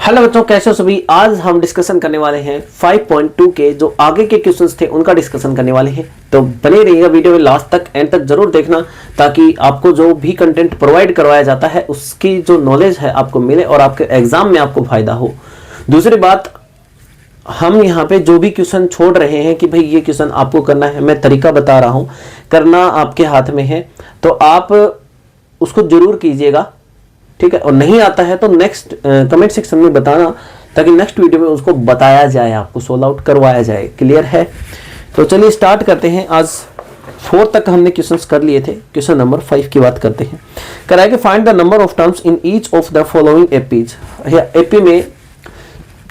Hello बच्चों, कैसे हो सभी। आज हम डिस्कशन करने वाले हैं 5.2 के जो आगे के क्वेश्चंस थे उनका डिस्कशन करने वाले हैं। तो बने रहिएगा वीडियो में लास्ट तक, एंड तक जरूर देखना, ताकि आपको जो भी कंटेंट प्रोवाइड करवाया जाता है उसकी जो नॉलेज है आपको मिले और आपके एग्जाम में आपको फायदा हो। दूसरी बात, हम यहाँ पे जो भी क्वेश्चन छोड़ रहे हैं कि भाई ये क्वेश्चन आपको करना है, मैं तरीका बता रहा हूँ, करना आपके हाथ में है, तो आप उसको जरूर कीजिएगा, ठीक है। और नहीं आता है तो नेक्स्ट कमेंट सेक्शन में बताना, ताकि नेक्स्ट वीडियो में उसको बताया जाए, आपको सोल्व आउट करवाया जाए। क्लियर है? तो चलिए स्टार्ट करते हैं। आज 4 तक हमने क्वेश्चंस कर लिए थे। क्वेश्चन नंबर 5 की बात करते हैं। कराया कि find the number of terms in each of the following APs. AP में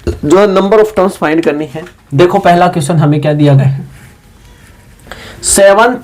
जो नंबर ऑफ टर्म्स फाइंड करनी है, देखो पहला क्वेश्चन हमें क्या दिया गया है, 7,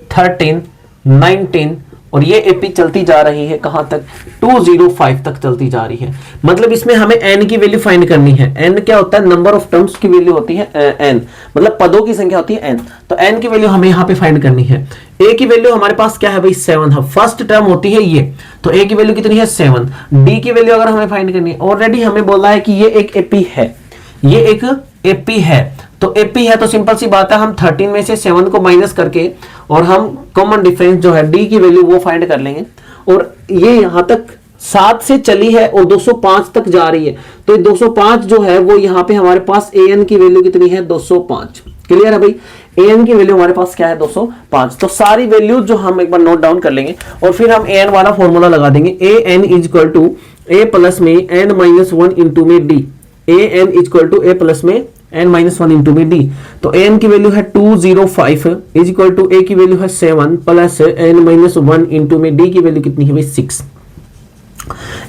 13, 19, और ये एपी चलती जा रही है कहां तक, 205 तक चलती जा रही है। मतलब इसमें हमें n की वैल्यू फाइंड करनी है। n क्या होता है, नंबर ऑफ टर्म्स की वैल्यू होती है n, मतलब पदों की संख्या होती है n। तो n की वैल्यू हमें यहाँ पे फाइंड करनी है। a की वैल्यू हमारे पास क्या है भाई, 7 है। फर्स्ट टर्म होती है ये, तो a की वैल्यू कितनी है, 7। d की वैल्यू अगर हमें फाइंड करनी है, ऑलरेडी हमें बोला है कि ये एक एपी है, ये एक एपी है। तो एपी है तो सिंपल सी बात है, हम 13 में से 7 को माइनस करके और हम कॉमन डिफरेंस जो है डी की वैल्यू वो फाइंड कर लेंगे। और ये यहां तक 7 से चली है और 205 तक जा रही है, तो 205 जो है वो यहाँ पे हमारे पास an की वैल्यू कितनी है, 205। क्लियर है भाई, an की वैल्यू हमारे पास क्या है, 205। तो सारी वैल्यू जो हम एक बार नोट डाउन कर लेंगे और फिर हम an वाला फॉर्मूला लगा देंगे। an is equal to a plus में n माइनस 1 इंटू में d। an is equal to a plus में n माइनस 1 इंटू में d। तो an की वैल्यू है 205 इज इक्वल टू a की वैल्यू है 7 प्लस n माइनस 1 इंटू में d की वैल्यू कितनी है भाई, 6।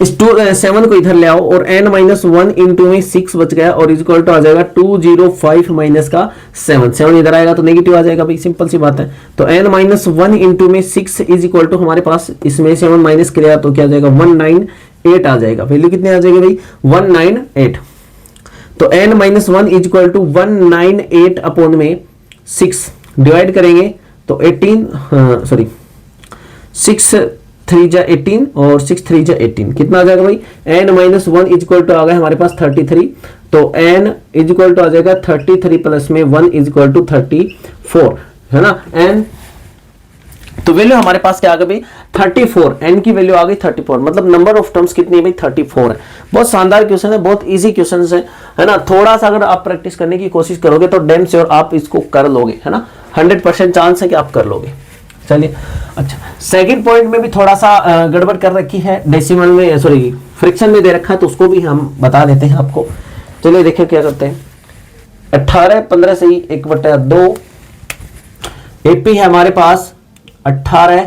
इस 7 को इधर ले आओ और n माइनस 1 इंटू में 6 बच गया और इज इक्वल टू आ जाएगा 205 माइनस का 7 इधर आएगा तो नेगेटिव आ जाएगा भाई, सिंपल सी बात है। तो n माइनस 1 इंटू में 6 इज इक्वल टू हमारे पास इसमें 7 माइनस किया तो क्या आ जाएगा, 198 आ जाएगा। वैल्यू कितने आ जाएगी भाई, 198। तो n minus 1 is equal to 198 upon में 6 डिवाइड करेंगे तो 6 3 जा 18 और 6 3 जा 18 कितना आ जाएगा भाई, n minus 1 is equal to आ गया हमारे पास 33। तो n इज इक्वल टू आ जाएगा 33 प्लस में 1 इज इक्वल टू 34, है ना। n तो वैल्यू हमारे पास क्या आ गई भाई, 34। n की वैल्यू आ गई 34, मतलब नंबर ऑफ टर्म्स कितनी है भाई, 34 है। बहुत शानदार क्वेश्चन है, बहुत इजी क्वेश्चन है ना। थोड़ा सा अगर आप प्रैक्टिस करने की कोशिश करोगे तो डैम श्योर आप इसको कर लोगे, है ना। 100% चांस है कि आप कर लोगे। चलिए अच्छा, सेकंड पॉइंट में भी थोड़ा सा गड़बड़ कर रखी है, डेसिमल में सॉरी फ्रैक्शन में दे रखा है, तो उसको भी हम बता देते हैं आपको। चलिए देखिए क्या करते हैं। 18 15 से 1/2 एपी है हमारे पास 18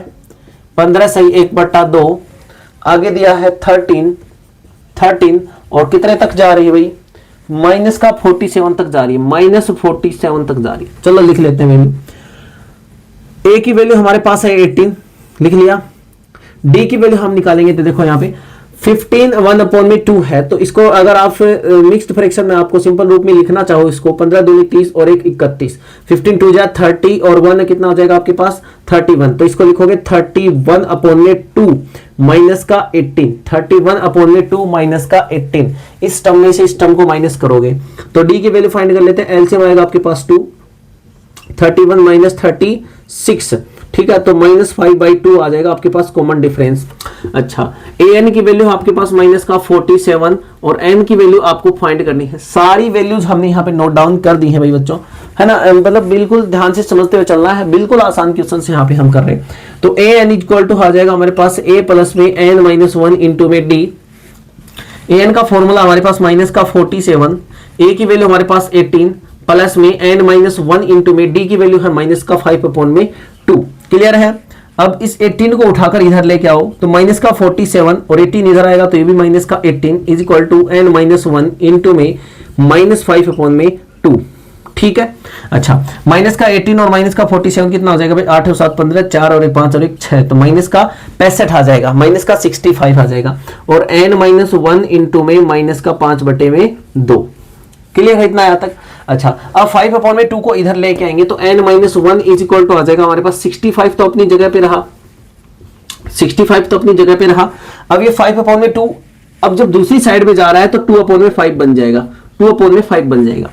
15 से 1/2। आगे दिया है 13 और कितने तक जा रही है भाई, माइनस का 47 तक जा रही है, माइनस 47 तक जा रही है। चलो लिख लेते हैं वैल्यू। a की वैल्यू हमारे पास है 18, लिख लिया। d की वैल्यू हम निकालेंगे तो देखो यहाँ पे 15 1 अपॉन में 2 है, तो इसको अगर आप मिक्स्ड फ्रैक्शन में आपको सिंपल रूप में लिखना चाहो, इसको 15 दूनी 30 और 1 31, 15 2 जा 30 और 1 कितना हो जाएगा आपके पास 31। तो इसको लिखोगे 31 अपॉन में 2 माइनस का 18, 31 अपॉन में 2 माइनस का 18। इस टर्म में से इस टर्म को माइनस करोगे तो d की वैल्यू फाइंड कर लेते हैं। एलसीएम आएगा आपके पास 2, 31 माइनस 36, ठीक है। तो -5/2 आ जाएगा आपके पास कॉमन डिफरेंस। अच्छा, an की वैल्यू आपके पास माइनस का 47 और n की वैल्यू आपको फाइंड करनी है। सारी वैल्यूज हमने यहाँ पे नोट डाउन कर दी है भाई बच्चों, है ना। मतलब बिल्कुल ध्यान से समझते हुए चलना है, बिल्कुल आसान क्वेश्चन से यहाँ पे हम कर रहे हैं। तो an इक्वल टू आ जाएगा हमारे पास a प्लस में n माइनस 1 इंटू में d। an का फॉर्मूला हमारे पास माइनस का 47, a की वैल्यू हमारे पास 18 प्लस में n माइनस 1 इंटू में d की वैल्यू है माइनस का 5 अपॉन में 2। क्लियर है। अब इस 18 को उठाकर इधर लेके आओ तो माइनस का 47 और 18 इधर आएगा तो ये भी माइनस का 18 is equal to n minus 1 into में माइनस 5 अपॉन में 2, ठीक है। अच्छा, माइनस का 18 और माइनस का 47 कितना हो जाएगा भाई, 8 और 7 15, 4 और 1 5 और 1 6, तो माइनस का 65 आ जाएगा, माइनस का 65 आ जाएगा। और n माइनस 1 इंटू में माइनस का 5/2। क्लियर है इतना यहाँ तक। अच्छा, अब 5 अपॉन में 2 को इधर लेके आएंगे तो n minus 1 is equal to आ जाएगा हमारे पास 65 तो अपनी जगह पे रहा, 65 तो अपनी जगह पे रहा। अब ये 5 अपॉन में 2 अब जब दूसरी साइड में जा रहा है तो 2/5 बन जाएगा, 2/5 बन जाएगा।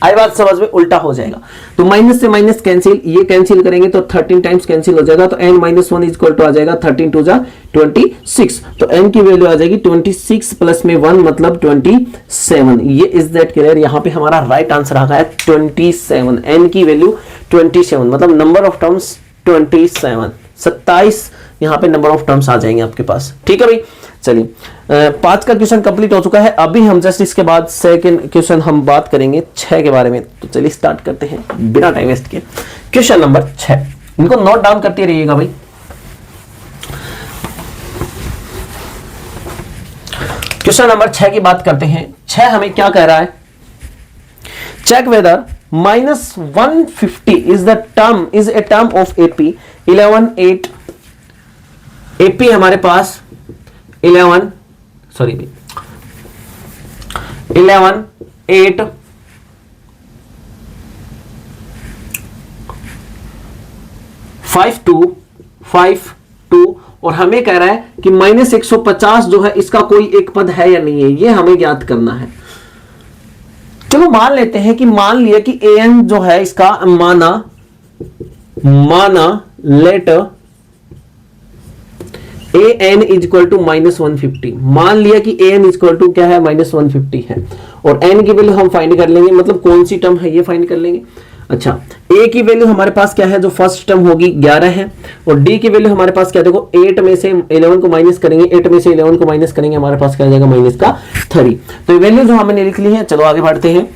आई बात समझ में, उल्टा हो जाएगा। तो माइनस से माइनस कैंसिल, ये कैंसिल करेंगे तो 13 टाइम्स कैंसिल हो जाएगा, तो n-1 इक्वल टू आ जाएगा 13 2 जा 26। तो n की वैल्यू आ जाएगी 26 प्लस में 1 मतलब 27। ये इज दैट क्लियर? यहां पे हमारा राइट आंसर आ गया है 27। n की वैल्यू 27 मतलब नंबर ऑफ टर्म्स 27, 27 यहां पे नंबर ऑफ टर्म्स आ जाएंगे आपके पास। ठीक है भाई, चलिए 5 का क्वेश्चन कंप्लीट हो चुका है। अभी हम जस्ट इसके बाद सेकंड क्वेश्चन हम बात करेंगे 6 के बारे में। तो चलिए स्टार्ट करते हैं बिना टाइम वेस्ट के। क्वेश्चन नंबर 6, इनको नोट डाउन करते रहिएगा भाई। क्वेश्चन नंबर 6 की बात करते हैं। 6 हमें क्या कह रहा है? Check whether -150 is a term of AP 11 8। AP हमारे पास 11 8 5 2 और हमें कह रहा है कि -150 जो है इसका कोई एक पद है या नहीं है, ये हमें ज्ञात करना है। चलो मान लेते हैं कि मान लिया कि an जो है इसका माना let an is equal to -150। मान लिया कि an इज इक्वल टू क्या है? -150 है, और n की वैल्यू हम फाइंड कर लेंगे, मतलब कौन सी टर्म है ये फाइंड कर लेंगे। अच्छा, a की वैल्यू हमारे पास क्या है? जो फर्स्ट टर्म होगी 11 है, और d की वैल्यू हमारे पास क्या? देखो 8 में से 11 को माइनस करेंगे, 8 में से 11 को माइनस करेंगे, हमारे पास क्या आ जाएगा? -3। तो ये वैल्यू जो हमने लिख ली है, चलो आगे बढ़ते हैं।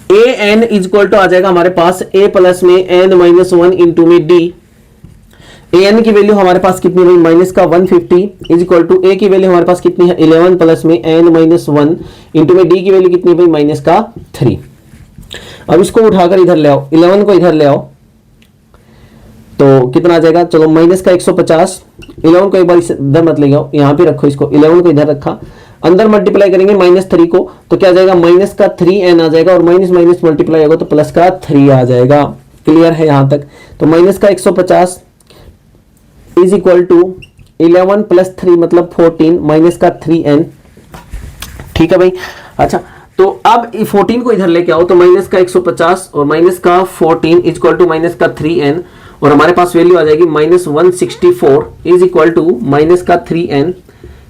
an इज इक्वल टू आ जाएगा हमारे पास a प्लस में n-1 इंटू में d। an की वैल्यू हमारे पास कितनी है? माइनस का 150 इज इक्वल टू a की वैल्यू हमारे पास कितनी है? 11 प्लस में n-1 इंटू में d की वैल्यू कितनी है? माइनस का 3। अब इसको उठाकर इधर ले आओ, 11 को इधर ले आओ तो कितना आ जाएगा? चलो माइनस का 150, 11 को एक बार इधर मत ले आओ, यहाँ पे रखो इसको, 11 को इधर रखा, अंदर मल्टीप्लाई करेंगे -3 को तो क्या आ जाएगा? माइनस का 3n आ जाएगा, और माइनस माइनस मल्टीप्लाई होगा तो प्लस का 3 आ जाएगा। क्लियर है यहां तक? तो माइनस का 150 इज इक्वल टू 11 प्लस 3 मतलब 14 माइनस का 3n। ठीक है भाई। अच्छा, तो अब 14 को इधर लेके आओ तो माइनस का 150 और माइनस का 14 इज इक्वल टू माइनस का 3n, और हमारे पास वैल्यू आ जाएगी -164 इज इक्वल टू माइनस का 3n।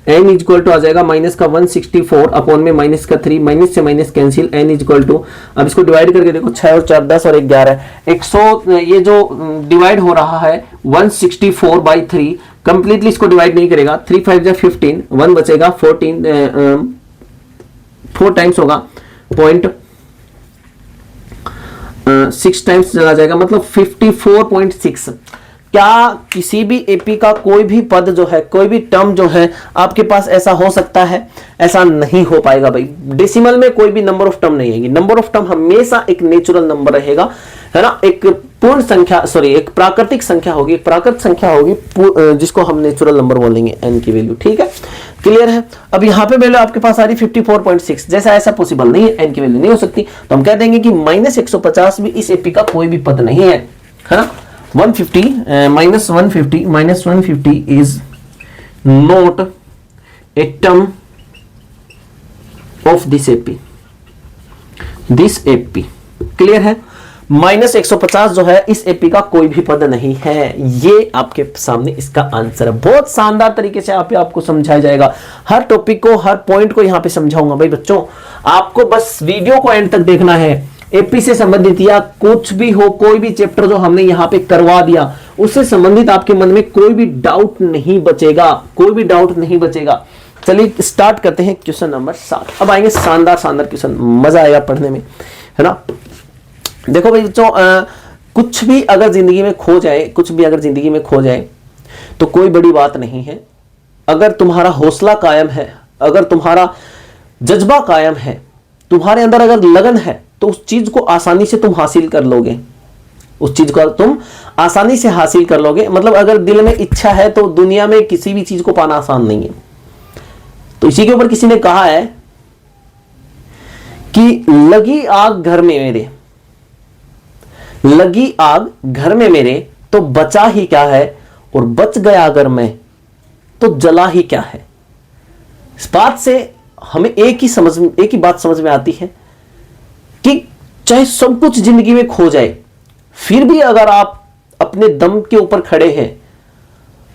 n is equal to आ जाएगा माइनस का 164 अपॉन में माइनस का 3, माइनस से minus cancel, n is equal to, अब इसको डिवाइड करके देखो 6 और 4 10 और 1 11, 100 ये जो डिवाइड हो रहा है 164/3 कंप्लीटली इसको डिवाइड नहीं करेगा, 3 5 जा 15, 1 बचेगा 14, 4 टाइम्स होगा 0.6 टाइम्स चला जाएगा, मतलब 54.6। क्या किसी भी एपी का कोई भी पद जो है, कोई भी टर्म जो है आपके पास ऐसा हो सकता है? ऐसा नहीं हो पाएगा भाई। डेसिमल में कोई भी नंबर ऑफ टर्म नहीं आएगी। नंबर ऑफ टर्म हमेशा एक नेचुरल नंबर रहेगा, है ना, एक पूर्ण संख्या, सॉरी एक प्राकृतिक संख्या होगी, एक प्राकृत संख्या होगी जिसको हम नेचुरल नंबर बोलेंगे, n की वैल्यू। ठीक है, क्लियर है? अब यहाँ पे वैल्यू आपके पास आ रही 54.6, जैसा ऐसा पॉसिबल नहीं है, n की वैल्यू नहीं हो सकती, तो हम कह देंगे कि -150 भी इस एपी का कोई भी पद नहीं है ना। 150 -150 is not a term of this AP। Clear है? -150 जो है इस एपी का कोई भी पद नहीं है। ये आपके सामने इसका आंसर है। बहुत शानदार तरीके से आपको समझाया जाएगा, हर टॉपिक को, हर पॉइंट को यहां पे समझाऊंगा भाई बच्चों। आपको बस वीडियो को एंड तक देखना है। एपी से संबंधित या कुछ भी हो, कोई भी चैप्टर जो हमने यहाँ पे करवा दिया उससे संबंधित आपके मन में कोई भी डाउट नहीं बचेगा, कोई भी डाउट नहीं बचेगा। चलिए स्टार्ट करते हैं क्वेश्चन नंबर 7। अब आएंगे शानदार क्वेश्चन, मजा आएगा पढ़ने में, है ना। देखो भाई बच्चों, कुछ भी अगर जिंदगी में खो जाए, तो कोई बड़ी बात नहीं है। अगर तुम्हारा हौसला कायम है, अगर तुम्हारा जज्बा कायम है, तुम्हारे अंदर अगर लगन है, तो उस चीज को आसानी से तुम हासिल कर लोगे, मतलब अगर दिल में इच्छा है तो दुनिया में किसी भी चीज को पाना आसान नहीं है। तो इसी के ऊपर किसी ने कहा है कि लगी आग घर में मेरे तो बचा ही क्या है, और बच गया अगर मैं तो जला ही क्या है। इस बात से हमें एक ही बात समझ में आती है कि चाहे सब कुछ जिंदगी में खो जाए, फिर भी अगर आप अपने दम के ऊपर खड़े हैं,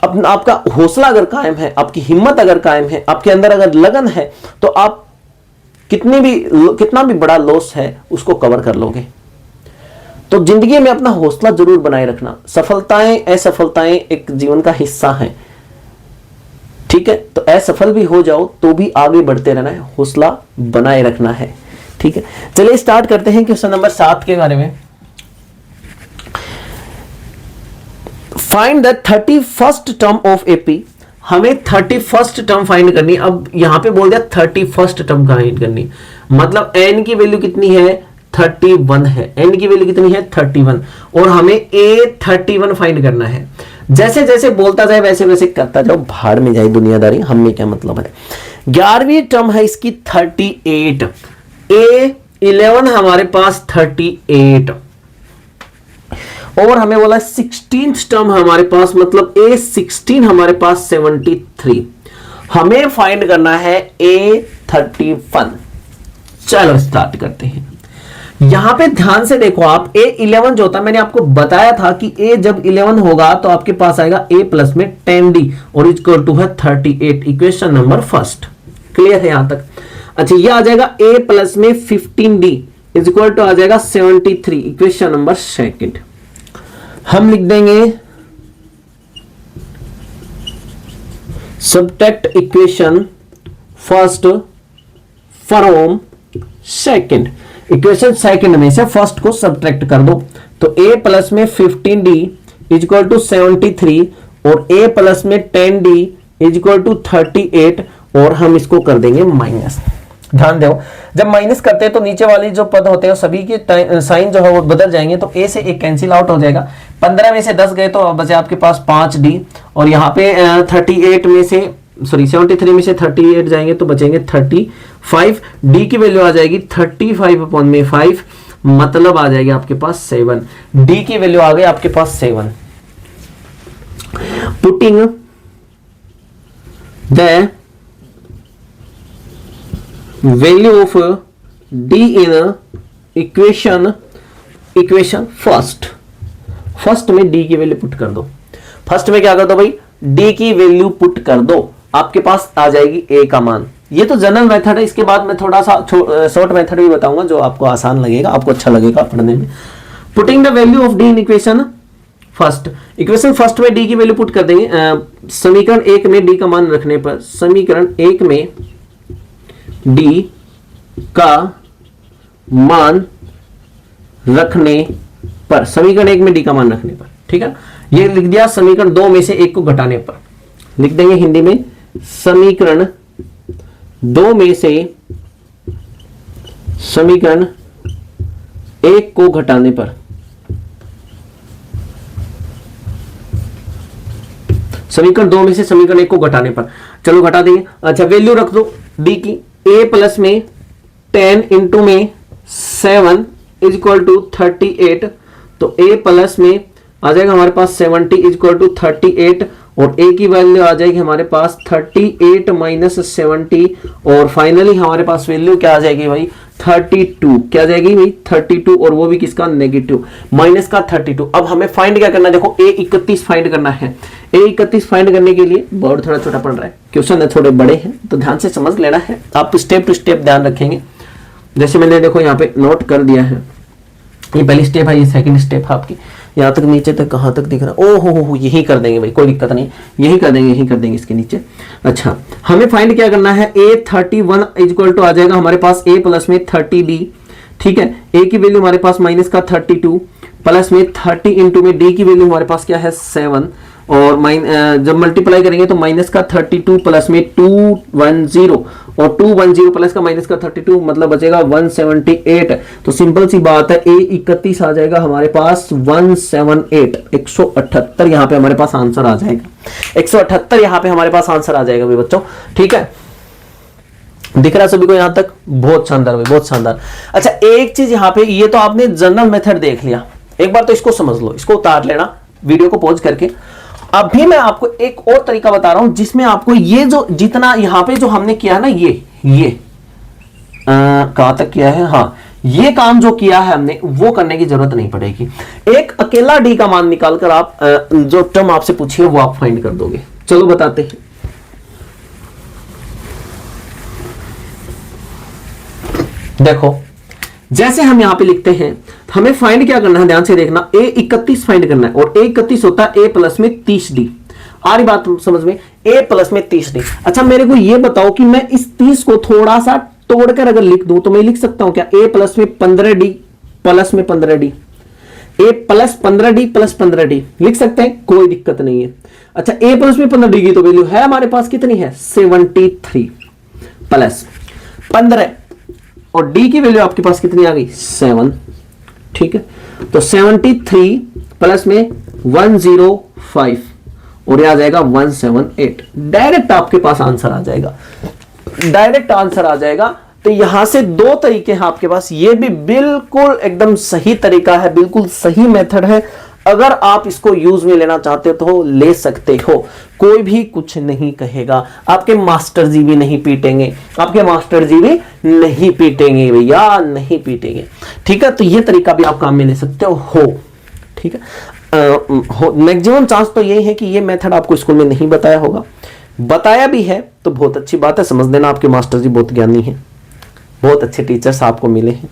आपका हौसला अगर कायम है, आपकी हिम्मत अगर कायम है, आपके अंदर अगर लगन है, तो आप कितना भी बड़ा लॉस है उसको कवर कर लोगे। तो जिंदगी में अपना हौसला जरूर बनाए रखना। सफलताएं असफलताएं एक जीवन का हिस्सा है, ठीक है। तो असफल भी हो जाओ तो भी आगे बढ़ते रहना है, हौसला बनाए रखना है, ठीक है। चलिए स्टार्ट करते हैं क्वेश्चन नंबर 7 के बारे में। Find the 31st term of AP. हमें 31st टर्म फाइंड करनी। अब यहां पे बोल दिया 31st टर्म फाइंड करनी, मतलब n की वैल्यू कितनी है 31 है। n की वैल्यू कितनी है 31 और हमें a31 फाइंड करना है। जैसे जैसे बोलता जाए वैसे वैसे करता जाओ, भाड़ में जाए दुनियादारी, हमें क्या मतलब है। 11वीं टर्म है इसकी 38, a11 हमारे पास 38 और हमें बोला 16th टर्म हमारे पास, मतलब a16 हमारे पास 73। हमें फाइंड करना है a31। चलो स्टार्ट करते हैं। यहां पे ध्यान से देखो आप, a11 जो होता है, मैंने आपको बताया था कि a जब 11 होगा तो आपके पास आएगा a प्लस में 10d और इक्वल टू है 38। इक्वेशन नंबर फर्स्ट क्लियर है यहां तक। अच्छा, ये आ जाएगा a प्लस में 15d इज इक्वल टू आ जाएगा 73। इक्वेशन नंबर सेकंड हम लिख देंगे subtract equation first from second. Equation second में से फर्स्ट को सबट्रैक्ट कर दो, तो a प्लस में 15d इज इक्वल टू 73 और a प्लस में 10d इज इक्वल टू 38 और हम इसको कर देंगे माइनस। ध्यान दो, जब माइनस करते हैं तो नीचे वाले जो पद होते हैं सभी के साइन जो है वो बदल जाएंगे, तो a से एक कैंसिल आउट हो जाएगा। 15 में से 10 गए तो बचे आपके पास 5d और यहाँ पे 38 में से 73 में से 38 जाएंगे तो बचेंगे 35। d की वैल्यू आ जाएगी 35/5, मतलब आ जाएगी आपके पास 7। d की वैल्यू आ गई आपके पास 7। Putting the value of d in equation first में d की वैल्यू पुट कर दो। फर्स्ट में क्या कर दो भाई, d की वैल्यू पुट कर दो, आपके पास आ जाएगी a का मान। ये तो जनरल मेथड है, इसके बाद मैं थोड़ा सा शॉर्ट मेथड भी बताऊंगा जो आपको आसान लगेगा, आपको अच्छा लगेगा पढ़ने में। Putting the value of d in equation first में d की वैल्यू पुट कर देंगे। समीकरण 1 में d का मान रखने पर, समीकरण 1 में d का मान रखने पर, समीकरण 1 में d का मान रखने पर, ठीक है। ये लिख दिया समीकरण 2 में से 1 को घटाने पर, लिख देंगे हिंदी में समीकरण 2 में से समीकरण 1 को घटाने पर, समीकरण 2 में से समीकरण 1 को घटाने पर, चलो घटा देंगे। अच्छा, वैल्यू रख दो d की, a प्लस में 10 इंटू में 7 इज इक्वल टू 38, तो a प्लस में आ जाएगा हमारे पास 70 इज इक्वल टू 38 और a की वैल्यू आ जाएगी हमारे पास 38 माइनस 70 और फाइनली हमारे पास वैल्यू क्या आ जाएगी भाई 32। क्या जाएगी भाई 32 और वो भी किसका, नेगेटिव, माइनस का 32। अब हमें फाइंड क्या करना है, देखो a31 फाइंड करना है। a31 फाइंड करने के लिए बोर्ड थोड़ा छोटा पड़ रहा है, क्वेश्चन थोड़े बड़े हैं तो ध्यान से समझ लेना है, आप स्टेप टू स्टेप ध्यान रखेंगे। जैसे मैंने देखो यहाँ पे नोट कर दिया है, ये पहली स्टेप है, ये सेकंड स्टेप है आपकी। यहाँ तक नीचे तक कहाँ तक दिख रहा है, ओ हो यही कर देंगे भाई, कोई दिक्कत नहीं, यही कर देंगे इसके नीचे। अच्छा, हमें फाइंड क्या करना है, a31 इक्वल टू आ जाएगा हमारे पास a प्लस में 30d, ठीक है। a की वैल्यू हमारे पास माइनस का 32 प्लस में 30 इंटू में d की वैल्यू हमारे पास क्या है 7 और जब मल्टीप्लाई करेंगे तो माइनस का 32 प्लस में 210 और 210 प्लस का माइनस का 32 मतलब बचेगा 178। तो सिंपल सी बात है, a31 आ जाएगा हमारे पास 178, 178 यहाँ पे हमारे पास आंसर आ जाएगा, 178 यहाँ पे हमारे पास आंसर आ जाएगा भाई बच्चों, ठीक है। दिख रहा है सभी को यहाँ तक, बहुत शानदार भाई, बहुत शानदार। अच्छा, एक चीज यहाँ पे, ये तो आपने जनरल मेथड देख लिया, एक बार तो इसको समझ लो, इसको उतार लेना वीडियो को पॉज करके। अभी मैं आपको एक और तरीका बता रहा हूं जिसमें आपको ये जो जितना यहां पे जो हमने किया ना ये कहां तक किया है, हाँ ये काम जो किया है हमने वो करने की जरूरत नहीं पड़ेगी। एक अकेला डी का मान निकालकर आप जो टर्म आपसे पूछिए वो आप फाइंड कर दोगे। चलो बताते हैं। देखो जैसे हम यहां पे लिखते हैं, हमें फाइंड क्या करना है, ध्यान से देखना, A31 फाइंड करना है और A31 होता है A प्लस में 30D। आ रही बात समझ में, A प्लस में 30D। अच्छा मेरे को ये बताओ कि मैं इस 30 को थोड़ा सा तोड़कर अगर लिख दूं तो मैं लिख सकता हूं क्या, A प्लस में 15D प्लस में 15D, A plus 15D plus 15D लिख सकते हैं, कोई दिक्कत नहीं है। अच्छा A प्लस में 15D की तो वैल्यू है हमारे पास कितनी है, 73 प्लस 15 और D की वैल्यू आपके पास कितनी आ गई, 7। ठीक है, तो 73 प्लस में 105 और ये आ जाएगा 178। डायरेक्ट आपके पास आंसर आ जाएगा, डायरेक्ट आंसर आ जाएगा। तो यहां से दो तरीके हैं आपके पास, ये भी बिल्कुल एकदम सही तरीका है, बिल्कुल सही मेथड है। अगर आप इसको यूज में लेना चाहते हो तो ले सकते हो, कोई भी कुछ नहीं कहेगा, आपके मास्टर जी भी नहीं पीटेंगे, आपके मास्टर जी भी नहीं पीटेंगे भैया, नहीं पीटेंगे। ठीक है, तो ये तरीका भी आप काम में ले सकते हो। ठीक है, मैक्सिमम चांस तो यही है कि ये मेथड आपको स्कूल में नहीं बताया होगा, बताया भी है तो बहुत अच्छी बात है, समझ लेना आपके मास्टर जी बहुत ज्ञानी हैं, बहुत अच्छे टीचर्स आपको मिले हैं।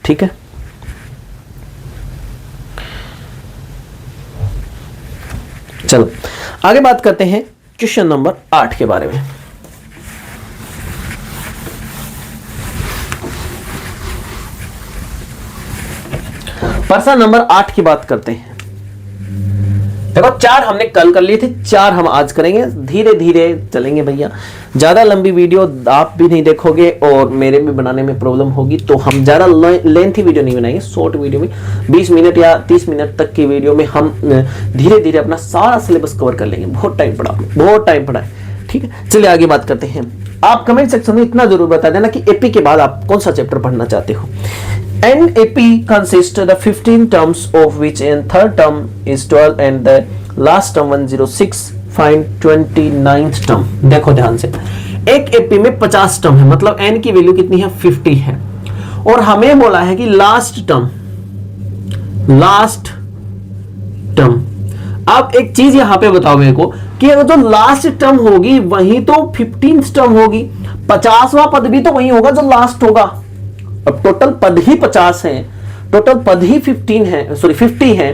ठीक है, चलो आगे बात करते हैं क्वेश्चन नंबर 8 के बारे में। प्रश्न नंबर 8 की बात करते हैं। देखो 4 हमने कल कर लिए थे, 4 हम आज करेंगे, धीरे धीरे चलेंगे भैया, ज्यादा लंबी वीडियो आप भी नहीं देखोगे और मेरे भी बनाने में प्रॉब्लम होगी, तो हम ज्यादा लेंथी वीडियो नहीं बनाएंगे, शॉर्ट वीडियो में 20 मिनट या 30 मिनट तक की वीडियो में हम धीरे धीरे अपना सारा सिलेबस कवर कर लेंगे। बहुत टाइम पड़ा, बहुत टाइम पड़ा है। ठीक है, चलिए आगे बात करते हैं। आप कमेंट सेक्शन में इतना जरूर बता देना कि एपी के बाद आप कौन सा चैप्टर पढ़ना चाहते हो। An AP consists of the 15 terms of which in third term is 12 and the last term 106. Find 29th term। देखो ध्यान से, एक AP में 50 टर्म है, मतलब n की वैल्यू कितनी है, 50 है, और हमें बोला है कि लास्ट टर्म अब एक चीज यहां पे बताओ मेरे को कि अगर जो लास्ट टर्म होगी वही तो 15th टर्म होगी, 50वां पद भी तो वही होगा जो लास्ट होगा। अब टोटल पद ही 50 है, टोटल पद ही 15 है, सॉरी 50 है,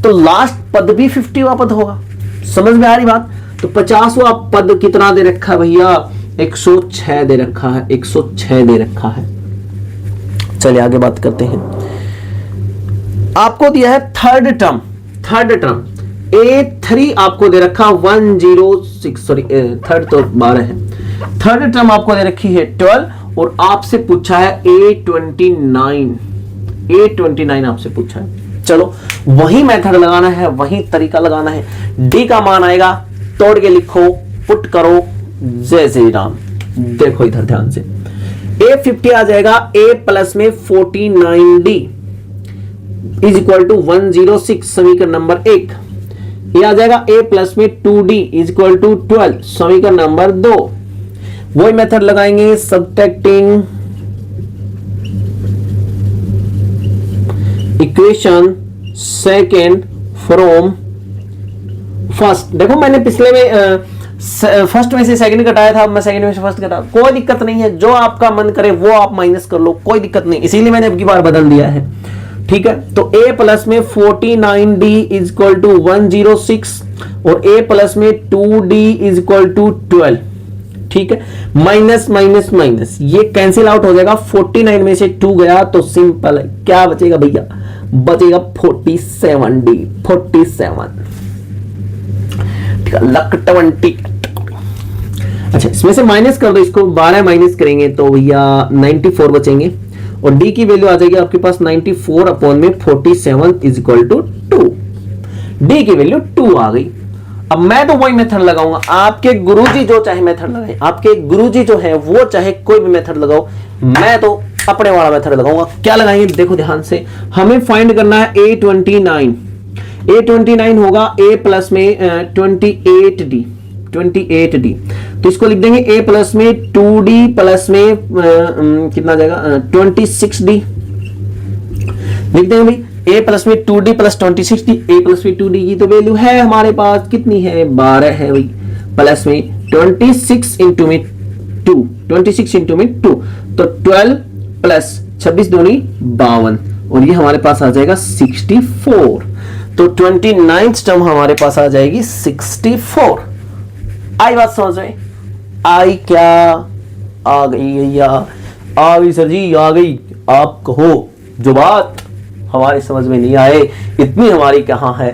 तो लास्ट पद भी 50वां पद होगा। समझ में आ रही बात। तो 50वां पद कितना दे रखा है भैया, 106 दे रखा है, 106 दे रखा है। चलिए आगे बात करते हैं। आपको दिया है थर्ड टर्म A3 आपको दे रखा 106, सॉरी थर्ड तो 12 है, थर्ड टर्म आपको दे रखी है 12 और आपसे पूछा है A29 आपसे पूछा है। चलो वही मेथड लगाना है, वही तरीका लगाना है। डी का मान आएगा, तोड़ के लिखो, पुट करो, जय श्री राम। देखो इधर ध्यान से, A50 आ जाएगा, A प्लस में 49D इज इक्वल टू 106, समीकरण नंबर 1। ये आ जाएगा A प्लस में 2D इज इक्वल टू 12, समीकरण नंबर 2। वही मेथड लगाएंगे, subtracting equation second from first. देखो मैंने पिछले में फर्स्ट में से सेकंड घटाया था, मैं सेकंड में से फर्स्ट घटा, कोई दिक्कत नहीं है, जो आपका मन करे वो आप माइनस कर लो, कोई दिक्कत नहीं, इसीलिए मैंने अब की बार बदल दिया है। ठीक है, तो A प्लस में 49D इज इक्वल टू 106 और A प्लस में 2D इज इक्वल टू 12। ठीक है, माइनस माइनस माइनस ये कैंसिल आउट हो जाएगा, 49 में से 2 गया तो सिंपल है, क्या बचेगा भैया, बचेगा 47D, 47। ठीक है, लक 20। अच्छा इसमें से माइनस कर दो, इसको 12 माइनस करेंगे तो भैया 94 बचेंगे और डी की वैल्यू आ जाएगी आपके पास 94 अपॉन में 47 इज इक्वल टू 2। डी की वैल्यू 2 आ गई। अब मैं तो वही मेथड लगाऊंगा, आपके गुरुजी जो चाहे मेथड लगाए, आपके गुरुजी जो है वो चाहे कोई भी मेथड लगाओ, मैं तो अपने वाला मेथड लगाऊंगा। क्या लगाएंगे देखो ध्यान से, हमें फाइंड करना है A29। A29 होगा A प्लस में 28D, 28D। तो इसको लिख देंगे A प्लस में 2D प्लस में कितना आ जाएगा 26D लिख देंगे भाई। A प्लस में 2D plus 26D, A plus में 2D की तो वैल्यू है हमारे पास कितनी है 12 है भाई, प्लस में 26 इंटू में 2, 26 इंटू में 2 तो 12 प्लस 26 दूनी 52 और ये हमारे पास आ जाएगा 64। तो 29th टर्म हमारे पास आ जाएगी 64। आई बात समझ में? आई क्या आ गई भैया? आ गई सर जी, आ गई। आप कहो जो बात हमारी समझ में नहीं आए इतनी हमारी कहां है,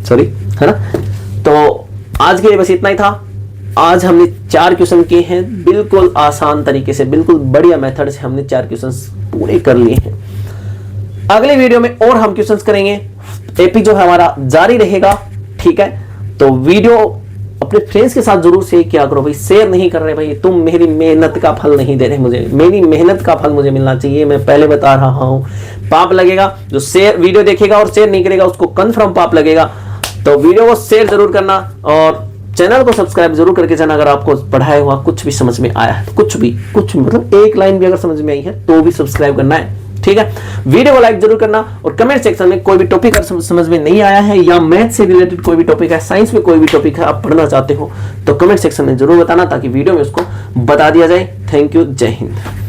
सॉरी, है ना। तो आज के लिए बस इतना ही था। आज हमने 4 क्वेश्चन किए हैं बिल्कुल आसान तरीके से, बिल्कुल बढ़िया मेथड से हमने 4 क्वेश्चंस पूरे कर लिए हैं। अगले वीडियो में और हम क्वेश्चंस करेंगे, एपी जो है हमारा जारी रहेगा, ठीक है। तो वीडियो अपने फ्रेंड्स के साथ जरूर शेयर किया करो भाई, शेयर नहीं कर रहे भाई, तुम मेरी मेहनत का फल नहीं दे रहे मुझे, मेरी मेहनत का फल मुझे मिलना चाहिए, मैं पहले बता रहा हूं। पाप लगेगा, जो शेयर वीडियो देखेगा और शेयर नहीं करेगा उसको कन्फर्म पाप लगेगा। तो वीडियो को शेयर जरूर करना और चैनल को सब्सक्राइब जरूर करके जाना। अगर आपको पढ़ाया हुआ कुछ भी समझ में आया है, कुछ भी मतलब एक लाइन भी अगर समझ में आई है तो भी सब्सक्राइब करना है, ठीक है। वीडियो को लाइक जरूर करना और कमेंट सेक्शन में कोई भी टॉपिक अगर समझ में नहीं आया है या मैथ से रिलेटेड कोई भी टॉपिक है, साइंस में कोई भी टॉपिक है आप पढ़ना चाहते हो तो कमेंट सेक्शन में जरूर बताना ताकि वीडियो में उसको बता दिया जाए। थैंक यू, जय हिंद।